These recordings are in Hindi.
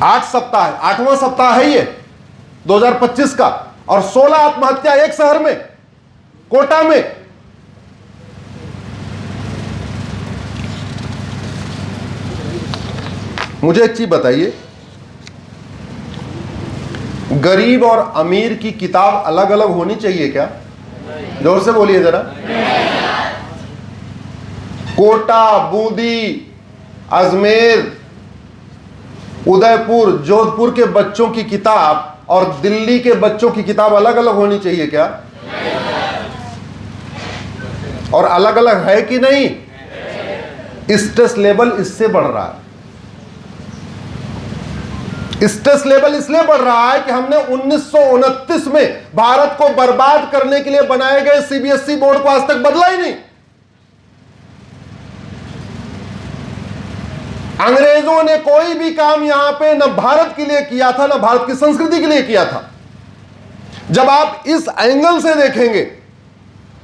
8 सप्ताह, 8वां सप्ताह है ये 2025 का, और 16 आत्महत्या एक शहर में, कोटा में। मुझे एक चीज बताइए, गरीब और अमीर की किताब अलग अलग होनी चाहिए क्या? जोर से बोलिए जरा। कोटा, बूंदी, अजमेर, उदयपुर, जोधपुर के बच्चों की किताब और दिल्ली के बच्चों की किताब अलग अलग होनी चाहिए क्या? और अलग अलग है कि नहीं? स्ट्रेस लेवल इससे बढ़ रहा है। स्ट्रेस लेवल इसलिए बढ़ रहा है कि हमने 1929 में भारत को बर्बाद करने के लिए बनाए गए सीबीएसई बोर्ड को आज तक बदला ही नहीं। अंग्रेजों ने कोई भी काम यहां पे न भारत के लिए किया था, न भारत की संस्कृति के लिए किया था। जब आप इस एंगल से देखेंगे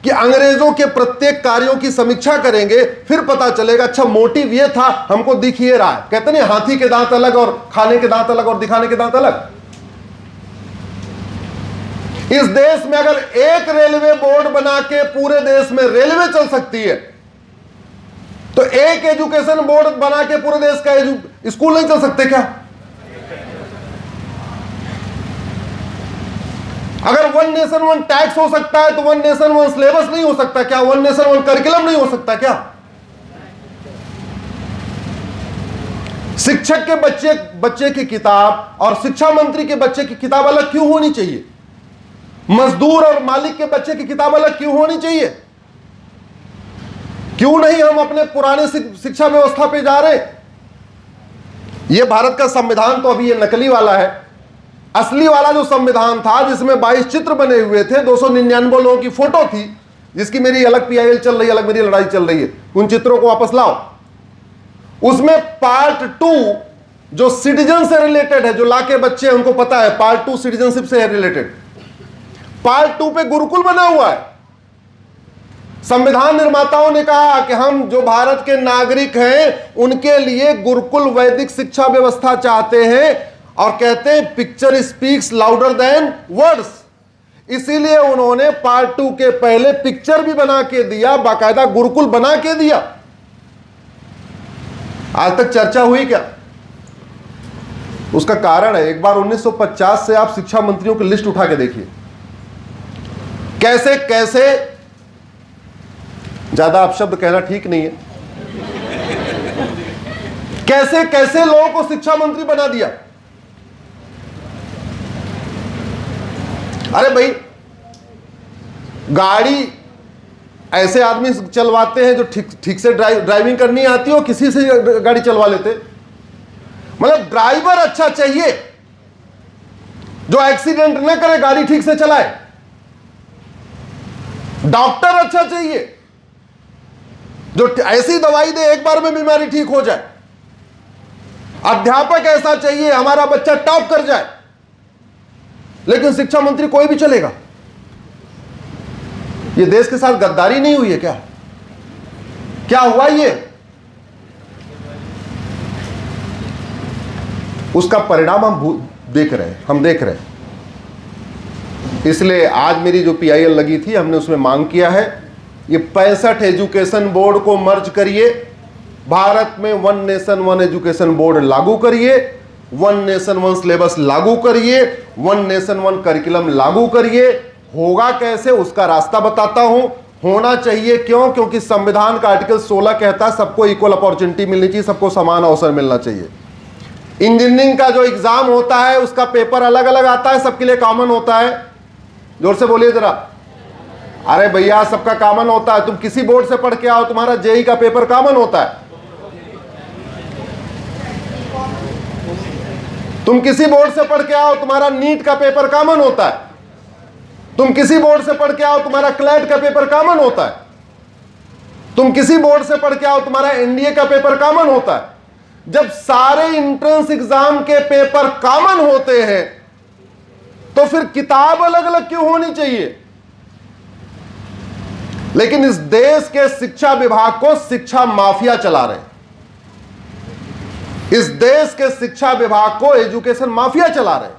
कि अंग्रेजों के प्रत्येक कार्यों की समीक्षा करेंगे, फिर पता चलेगा अच्छा मोटिव ये था, हमको दिख ये रहा है। कहते नहीं हाथी के दांत अलग और खाने के दांत अलग और दिखाने के दांत अलग। इस देश में अगर एक रेलवे बोर्ड बना के पूरे देश में रेलवे चल सकती है, तो एक एजुकेशन बोर्ड बना के पूरे देश का स्कूल नहीं चल सकते क्या? अगर वन नेशन वन टैक्स हो सकता है तो वन नेशन वन सिलेबस नहीं हो सकता क्या? वन नेशन वन करिकुलम नहीं हो सकता क्या? शिक्षक के बच्चे की किताब और शिक्षा मंत्री के बच्चे की किताब अलग क्यों होनी चाहिए? मजदूर और मालिक के बच्चे की किताब अलग क्यों होनी चाहिए? क्यों नहीं हम अपने पुराने शिक्षा व्यवस्था पे जा रहे? यह भारत का संविधान तो अभी ये नकली वाला है। असली वाला जो संविधान था, जिसमें 22 चित्र बने हुए थे, 299 लोगों की फोटो थी, जिसकी मेरी अलग पीआईएल चल रही है, अलग मेरी लड़ाई चल रही है, उन चित्रों को वापस लाओ। उसमें पार्ट 2 जो सिटीजन से रिलेटेड है, जो लाके बच्चे हैं उनको पता है पार्ट 2 सिटीजनशिप से है रिलेटेड। पार्ट 2 पे गुरुकुल बना हुआ है। संविधान निर्माताओं ने कहा कि हम जो भारत के नागरिक हैं उनके लिए गुरुकुल वैदिक शिक्षा व्यवस्था चाहते हैं, और कहते हैं picture speaks louder than words. इसीलिए उन्होंने पार्ट 2 के पहले पिक्चर भी बना के दिया, बाकायदा गुरुकुल बना के दिया। आज तक चर्चा हुई क्या? उसका कारण है, एक बार 1950 से आप शिक्षा मंत्रियों की लिस्ट उठा के देखिए, कैसे कैसे, ज्यादा अपशब्द कहना ठीक नहीं है, कैसे कैसे लोगों को शिक्षा मंत्री बना दिया। अरे भाई, गाड़ी ऐसे आदमी चलवाते हैं जो ठीक से ड्राइविंग करनी आती हो, किसी से गाड़ी चलवा लेते। मतलब ड्राइवर अच्छा चाहिए जो एक्सीडेंट न करे, गाड़ी ठीक से चलाए। डॉक्टर अच्छा चाहिए जो ऐसी दवाई दे एक बार में बीमारी ठीक हो जाए। अध्यापक ऐसा चाहिए हमारा बच्चा टॉप कर जाए। लेकिन शिक्षा मंत्री कोई भी चलेगा। ये देश के साथ गद्दारी नहीं हुई है क्या? क्या हुआ ये? उसका परिणाम हम देख रहे हैं, हम देख रहे हैं। इसलिए आज मेरी जो पीआईएल लगी थी, हमने उसमें मांग किया है ये 65 एजुकेशन बोर्ड को मर्ज करिए, भारत में one nation one education board लागू करिए, वन नेशन वन सिलेबस लागू करिए, वन नेशन वन करिकुलम लागू करिए। होगा कैसे उसका रास्ता बताता हूं। होना चाहिए क्यों? क्योंकि संविधान का आर्टिकल 16 कहता है सबको इक्वल अपॉर्चुनिटी मिलनी चाहिए, सबको समान अवसर मिलना चाहिए। इंजीनियरिंग का जो एग्जाम होता है उसका पेपर अलग अलग आता है, सबके लिए कॉमन होता है। जोर से बोलिए जरा। अरे भैया, सबका कॉमन होता है। तुम किसी बोर्ड से पढ़ के आओ, तुम्हारा जेईई का पेपर कॉमन होता है। तुम किसी बोर्ड से पढ़ के आओ, तुम्हारा नीट का पेपर कॉमन होता है। तुम किसी बोर्ड से पढ़ के आओ, तुम्हारा क्लैट का पेपर कॉमन होता है। तुम किसी बोर्ड से पढ़ के आओ, तुम्हारा एनडीए का पेपर कॉमन होता है। जब सारे एंट्रेंस एग्जाम के पेपर कॉमन होते हैं तो फिर किताब अलग अलग क्यों होनी चाहिए? लेकिन इस देश के शिक्षा विभाग को शिक्षा माफिया चला रहे हैं। इस देश के शिक्षा विभाग को एजुकेशन माफिया चला रहे हैं।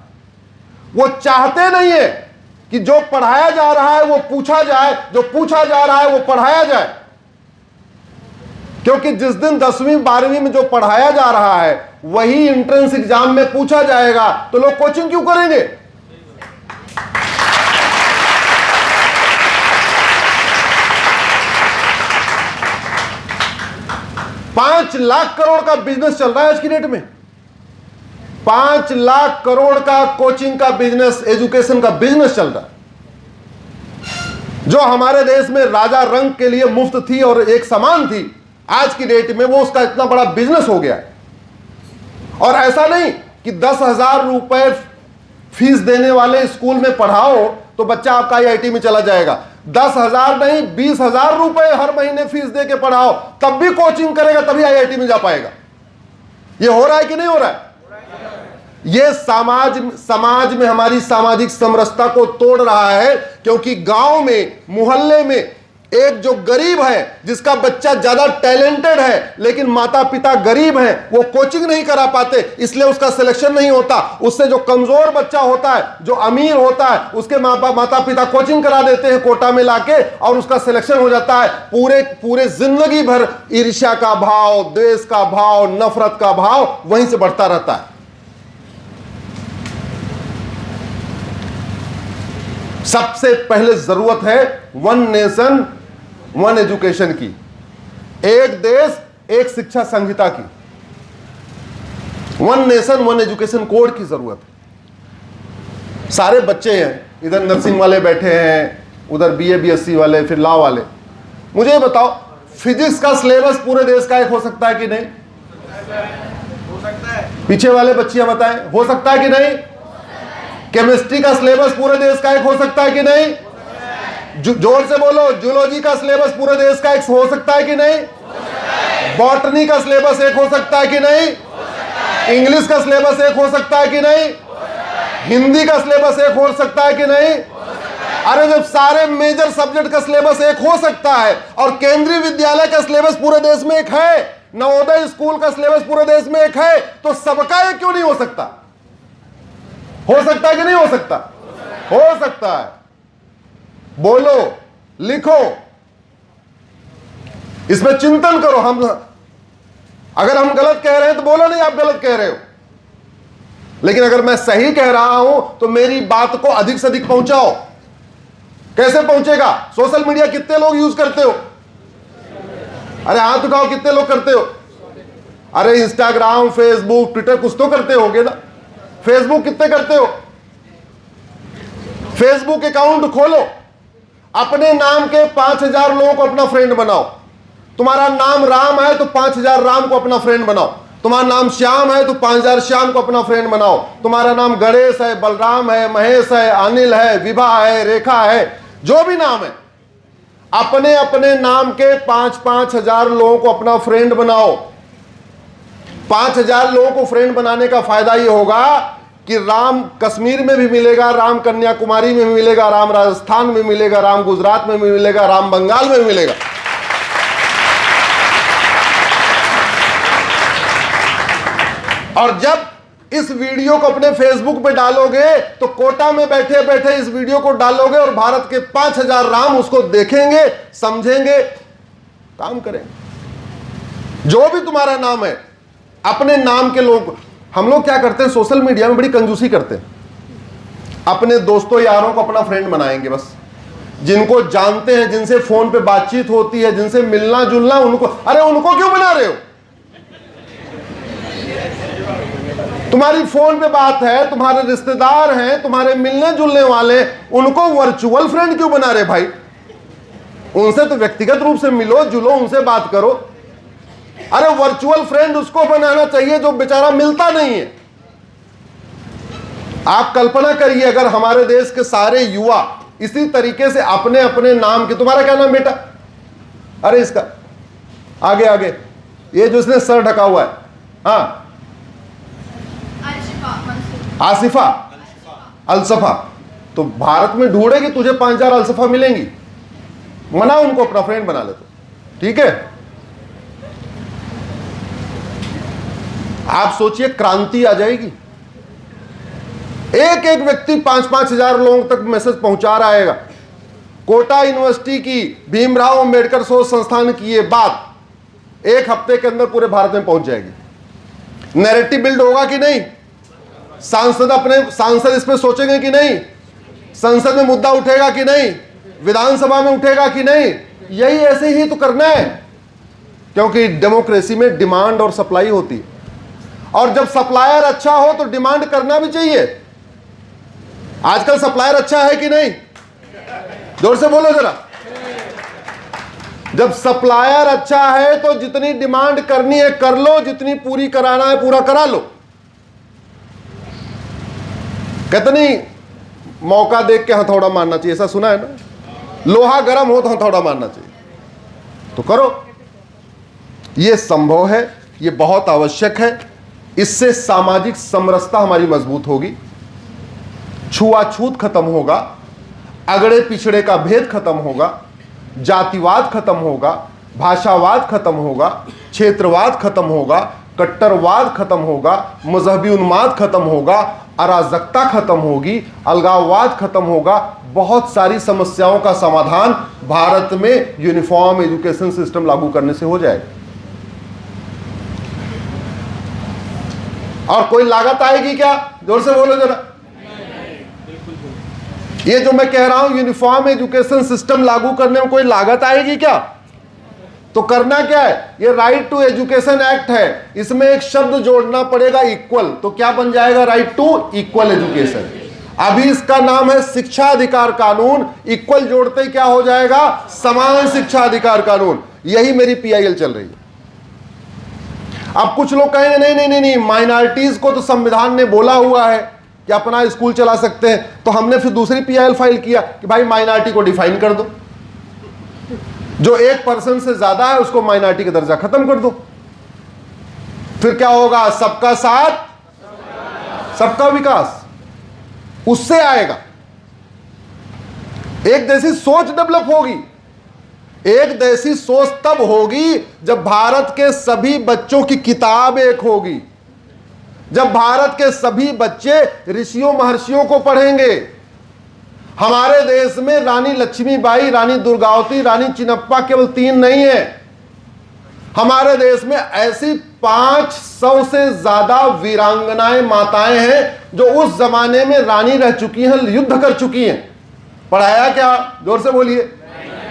वो चाहते नहीं है कि जो पढ़ाया जा रहा है वो पूछा जाए, जो पूछा जा रहा है वो पढ़ाया जाए। क्योंकि जिस दिन 10वीं 12वीं में जो पढ़ाया जा रहा है वही एंट्रेंस एग्जाम में पूछा जाएगा, तो लोग कोचिंग क्यों करेंगे? ₹5 लाख करोड़ का बिजनेस चल रहा है आज की डेट में। 5 लाख करोड़ का कोचिंग का बिजनेस, एजुकेशन का बिजनेस चल रहा है। जो हमारे देश में राजा रंग के लिए मुफ्त थी और एक समान थी, आज की डेट में वो उसका इतना बड़ा बिजनेस हो गया है। और ऐसा नहीं कि 10,000 रुपए फीस देने वाले स्कूल में पढ़ाओ तो बच्चा आपका IIT में चला जाएगा। 10,000 नहीं, 20,000 रुपए हर महीने फीस दे के पढ़ाओ, तब भी कोचिंग करेगा, तभी IIT में जा पाएगा। ये हो रहा है कि नहीं हो रहा है? ये समाज में हमारी सामाजिक समरसता को तोड़ रहा है। क्योंकि गांव में, मोहल्ले में एक जो गरीब है, जिसका बच्चा ज्यादा टैलेंटेड है लेकिन माता पिता गरीब हैं, वो कोचिंग नहीं करा पाते, इसलिए उसका सिलेक्शन नहीं होता। उससे जो कमजोर बच्चा होता है, जो अमीर होता है, उसके माता पिता कोचिंग करा देते हैं कोटा में लाके, और उसका सिलेक्शन हो जाता है। पूरे जिंदगी भर ईर्ष्या का भाव, द्वेष का भाव, नफरत का भाव वहीं से बढ़ता रहता है। सबसे पहले जरूरत है वन नेशन वन एजुकेशन की, एक देश एक शिक्षा संहिता की, one nation one education code की जरूरत है। सारे बच्चे हैं, इधर नर्सिंग वाले बैठे हैं, उधर BA BSc वाले, फिर लॉ वाले। मुझे ये बताओ, फिजिक्स का सिलेबस पूरे देश का एक हो सकता है कि नहीं? हो सकता है। पीछे वाले बच्चियां बताएं, हो सकता है कि नहीं? केमिस्ट्री का सिलेबस पूरे देश का एक हो सकता है कि नहीं? जोर से बोलो, जूलॉजी का सिलेबस पूरे देश का एक हो सकता है कि नहीं? बॉटनी का सिलेबस एक हो सकता है कि नहीं? इंग्लिश का सिलेबस एक हो सकता है कि नहीं? हिंदी का सिलेबस एक हो सकता है कि नहीं? अरे जब सारे मेजर सब्जेक्ट का सिलेबस एक हो सकता है और केंद्रीय विद्यालय का सिलेबस पूरे देश में एक है, नवोदय स्कूल का सिलेबस पूरे देश में एक है, तो सबका एक क्यों नहीं हो सकता? हो सकता है कि नहीं हो सकता? हो सकता है। बोलो, लिखो, इसमें चिंतन करो। अगर हम गलत कह रहे हैं तो बोलो नहीं आप गलत कह रहे हो, लेकिन अगर मैं सही कह रहा हूं तो मेरी बात को अधिक से अधिक पहुंचाओ। कैसे पहुंचेगा? सोशल मीडिया कितने लोग यूज करते हो? अरे हाथ उठाओ, कितने लोग करते हो? अरे इंस्टाग्राम, फेसबुक, ट्विटर कुछ तो करते होगे ना। फेसबुक कितने करते हो? फेसबुक अकाउंट खोलो, अपने नाम के 5,000 लोगों को अपना फ्रेंड बनाओ। तुम्हारा नाम राम है तो 5,000 राम को अपना फ्रेंड बनाओ। तुम्हारा नाम श्याम है तो 5,000 श्याम को अपना फ्रेंड बनाओ। तुम्हारा नाम गणेश है, बलराम है, महेश है, अनिल है, विभा है, रेखा है, जो भी नाम है, अपने अपने नाम के 5,000 लोगों को अपना फ्रेंड बनाओ। 5,000 लोगों को फ्रेंड बनाने का फायदा यह होगा कि राम कश्मीर में भी मिलेगा, राम कन्याकुमारी में भी मिलेगा, राम राजस्थान में मिलेगा, राम गुजरात में भी मिलेगा, राम बंगाल में भी मिलेगा। और जब इस वीडियो को अपने फेसबुक पे डालोगे तो कोटा में बैठे बैठे इस वीडियो को डालोगे और भारत के 5,000 राम उसको देखेंगे, समझेंगे, काम करेंगे। जो भी तुम्हारा नाम है, अपने नाम के लोग। हम लोग क्या करते हैं, सोशल मीडिया में बड़ी कंजूसी करते हैं। अपने दोस्तों यारों को अपना फ्रेंड बनाएंगे, बस जिनको जानते हैं, जिनसे फोन पे बातचीत होती है, जिनसे मिलना जुलना, उनको। अरे उनको क्यों बना रहे हो? तुम्हारी फोन पे बात है, तुम्हारे रिश्तेदार हैं, तुम्हारे मिलने जुलने वाले, उनको वर्चुअल फ्रेंड क्यों बना रहे भाई? उनसे तो व्यक्तिगत रूप से मिलो जुलो, उनसे बात करो। अरे वर्चुअल फ्रेंड उसको बनाना चाहिए जो बेचारा मिलता नहीं है। आप कल्पना करिए अगर हमारे देश के सारे युवा इसी तरीके से अपने अपने नाम के। तुम्हारा क्या नाम बेटा? अरे इसका आगे आगे, ये जो इसने सर ढका हुआ है, हाँ, आसिफा, अलसफा। तो भारत में ढूंढेगी तुझे 5,000 अलसफा मिलेंगी। मना उनको अपना फ्रेंड बना ले तो, ठीक है। आप सोचिए, क्रांति आ जाएगी। एक एक व्यक्ति 5-5 हजार लोगों तक मैसेज पहुंचा रहा है। कोटा यूनिवर्सिटी की, भीमराव अंबेडकर शोध संस्थान की ये बात 1 हफ्ते के अंदर पूरे भारत में पहुंच जाएगी। नैरेटिव बिल्ड होगा कि नहीं? सांसद इस पे सोचेंगे कि नहीं? संसद में मुद्दा उठेगा कि नहीं? विधानसभा में उठेगा कि नहीं? यही ऐसे ही तो करना है, क्योंकि डेमोक्रेसी में डिमांड और सप्लाई होती है, और जब सप्लायर अच्छा हो तो डिमांड करना भी चाहिए। आजकल सप्लायर अच्छा है कि नहीं? जोर से बोलो जरा। जब सप्लायर अच्छा है तो जितनी डिमांड करनी है कर लो, जितनी पूरी कराना है पूरा करा लो। कितनी मौका देख के हथौड़ा मारना चाहिए, ऐसा सुना है ना? लोहा गर्म हो तो हथौड़ा मारना चाहिए, तो करो। यह संभव है, यह बहुत आवश्यक है। इससे सामाजिक समरसता हमारी मजबूत होगी, छुआछूत खत्म होगा, अगड़े पिछड़े का भेद खत्म होगा, जातिवाद खत्म होगा, भाषावाद खत्म होगा, क्षेत्रवाद खत्म होगा, कट्टरवाद खत्म होगा, मजहबी उन्माद खत्म होगा, अराजकता खत्म होगी, अलगाववाद खत्म होगा। बहुत सारी समस्याओं का समाधान भारत में यूनिफॉर्म एजुकेशन सिस्टम लागू करने से हो जाएगा। और कोई लागत आएगी क्या? जोर से बोलो जरा। ये जो मैं कह रहा हूं यूनिफॉर्म एजुकेशन सिस्टम लागू करने में कोई लागत आएगी क्या? तो करना क्या है? ये राइट टू एजुकेशन एक्ट है, इसमें एक शब्द जोड़ना पड़ेगा, इक्वल। तो क्या बन जाएगा? Right to equal education. अभी इसका नाम है शिक्षा अधिकार कानून, इक्वल जोड़ते क्या हो जाएगा? समान शिक्षा अधिकार कानून। यही मेरी पीआईएल चल रही है। अब कुछ लोग कहेंगे नहीं नहीं नहीं नहीं, माइनॉरिटीज को तो संविधान ने बोला हुआ है कि अपना स्कूल चला सकते हैं, तो हमने फिर दूसरी पीआईएल फाइल किया कि भाई माइनॉरिटी को डिफाइन कर दो, जो 1% से ज्यादा है उसको माइनॉरिटी का दर्जा खत्म कर दो। फिर क्या होगा? सबका साथ सबका विकास, उससे आएगा। एक जैसी सोच डेवलप होगी। एक जैसी सोच तब होगी जब भारत के सभी बच्चों की किताब एक होगी, जब भारत के सभी बच्चे ऋषियों महर्षियों को पढ़ेंगे। हमारे देश में रानी लक्ष्मीबाई, रानी दुर्गावती, रानी चिन्नप्पा केवल 3 नहीं है। हमारे देश में ऐसी 500 से ज्यादा वीरांगनाएं माताएं हैं जो उस जमाने में रानी रह चुकी हैं, युद्ध कर चुकी हैं। पढ़ाया क्या? जोर से बोलिए।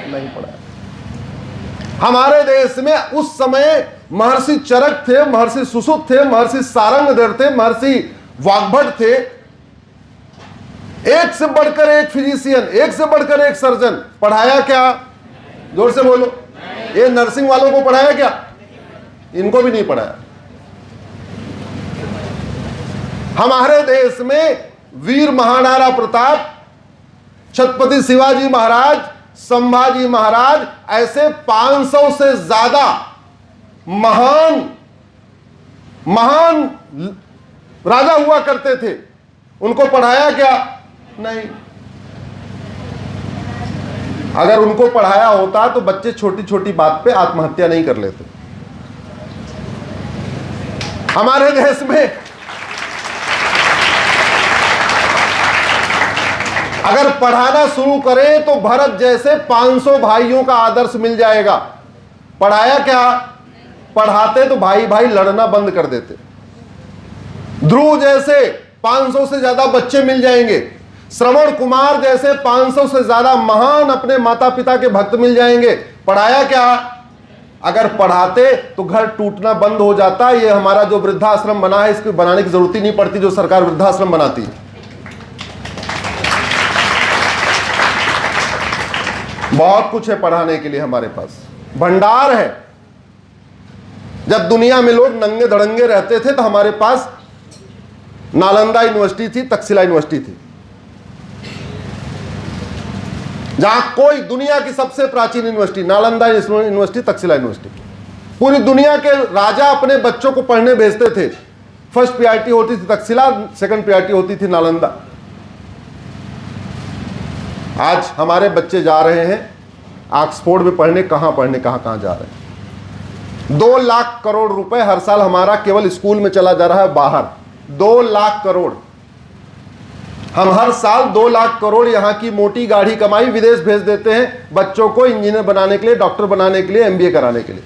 नहीं पढ़ाया। हमारे देश में उस समय महर्षि चरक थे, महर्षि सुश्रुत थे, महर्षि सारंगधर थे, महर्षि वाग्भट थे। एक से बढ़कर एक फिजिशियन, एक से बढ़कर एक सर्जन। पढ़ाया क्या? जोर से बोलो। ये नर्सिंग वालों को पढ़ाया क्या? इनको भी नहीं पढ़ाया। हमारे देश में वीर महाराणा प्रताप, छत्रपति शिवाजी महाराज, संभाजी महाराज, ऐसे 500 से ज्यादा महान महान राजा हुआ करते थे। उनको पढ़ाया क्या? नहीं। अगर उनको पढ़ाया होता तो बच्चे छोटी छोटी बात पे आत्महत्या नहीं कर लेते। हमारे देश में अगर पढ़ाना शुरू करें तो भरत जैसे 500 भाइयों का आदर्श मिल जाएगा। पढ़ाया क्या? पढ़ाते तो भाई भाई लड़ना बंद कर देते। ध्रुव जैसे 500 से ज्यादा बच्चे मिल जाएंगे। श्रवण कुमार जैसे 500 से ज्यादा महान अपने माता पिता के भक्त मिल जाएंगे। पढ़ाया क्या? अगर पढ़ाते तो घर टूटना बंद हो जाता। ये हमारा जो वृद्धाश्रम बना है, इसको बनाने की जरूरत ही नहीं पड़ती, जो सरकार वृद्धाश्रम बनाती है। बहुत कुछ है पढ़ाने के लिए, हमारे पास भंडार है। जब दुनिया में लोग नंगे धड़ंगे रहते थे तो हमारे पास नालंदा यूनिवर्सिटी थी, तक्षशिला यूनिवर्सिटी थी, जहां कोई दुनिया की सबसे प्राचीन university Nalanda university, Takshashila university. पूरी दुनिया के राजा अपने बच्चों को पढ़ने भेजते थे। फर्स्ट प्रायोरिटी होती थी तक्षशिला, सेकंड प्रायोरिटी होती थी नालंदा। आज हमारे बच्चे जा रहे हैं ऑक्सफोर्ड में पढ़ने, कहां जा रहे हैं। 2 लाख करोड़ रुपए हर साल हमारा केवल स्कूल में चला जा रहा है बाहर। 2 लाख करोड़। हम हर साल 2 लाख करोड़ यहां की मोटी गाढ़ी कमाई विदेश भेज देते हैं बच्चों को इंजीनियर बनाने के लिए, डॉक्टर बनाने के लिए, एमबीए कराने के लिए।